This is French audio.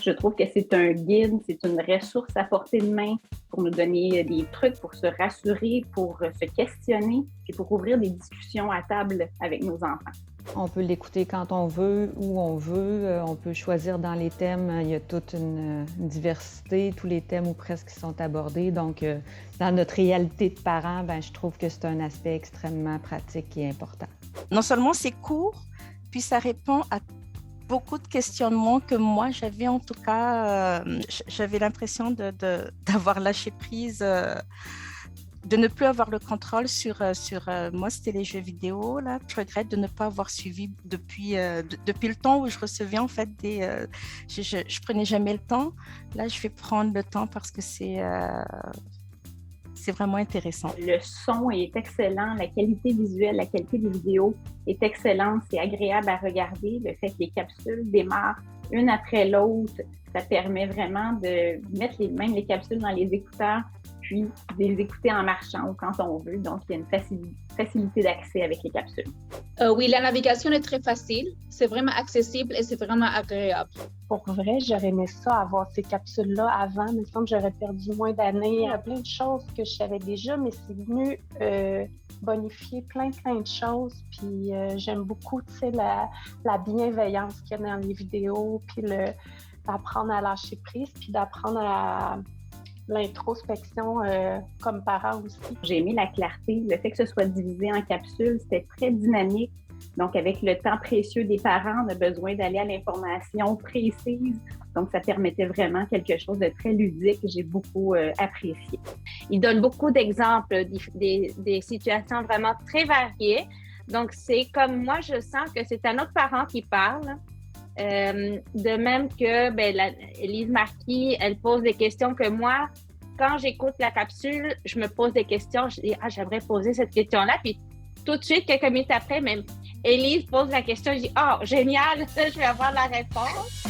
Je trouve que c'est un guide, c'est une ressource à portée de main pour nous donner des trucs, pour se rassurer, pour se questionner et pour ouvrir des discussions à table avec nos enfants. On peut l'écouter quand on veut, où on veut. On peut choisir dans les thèmes. Il y a toute une diversité, tous les thèmes ou presque qui sont abordés. Donc, dans notre réalité de parents, je trouve que c'est un aspect extrêmement pratique et important. Non seulement c'est court, puis ça répond à beaucoup de questionnements que moi j'avais en tout cas. J'avais l'impression d'avoir lâché prise. De ne plus avoir le contrôle sur moi, c'était les jeux vidéo. Là. Je regrette de ne pas avoir suivi depuis le temps où je recevais en fait je prenais jamais le temps. Là, je vais prendre le temps parce que c'est vraiment intéressant. Le son est excellent, la qualité visuelle, la qualité des vidéos est excellente, c'est agréable à regarder. Le fait que les capsules démarrent une après l'autre, ça permet vraiment de mettre même les capsules dans les écouteurs, puis de les écouter en marchant ou quand on veut. Donc, il y a une facilité d'accès avec les capsules. Oui, la navigation est très facile. C'est vraiment accessible et c'est vraiment agréable. Pour vrai, j'aurais aimé ça, avoir ces capsules-là avant. Il me semble que j'aurais perdu moins d'années. Il y a plein de choses que je savais déjà, mais c'est venu bonifier plein de choses. Puis j'aime beaucoup, tu sais, la bienveillance qu'il y a dans les vidéos, puis d'apprendre à lâcher prise, puis d'apprendre à l'introspection comme parent aussi. J'ai aimé la clarté, le fait que ce soit divisé en capsules, c'était très dynamique. Donc, avec le temps précieux des parents, on a besoin d'aller à l'information précise. Donc, ça permettait vraiment quelque chose de très ludique que j'ai beaucoup apprécié. Il donne beaucoup d'exemples, des situations vraiment très variées. Donc, c'est comme moi, je sens que c'est un autre parent qui parle. De même que Élise Marquis, elle pose des questions que moi, quand j'écoute la capsule, je me pose des questions. Je dis, j'aimerais poser cette question-là. Puis tout de suite, quelques minutes après, même Élise pose la question. Je dis, génial, je vais avoir la réponse.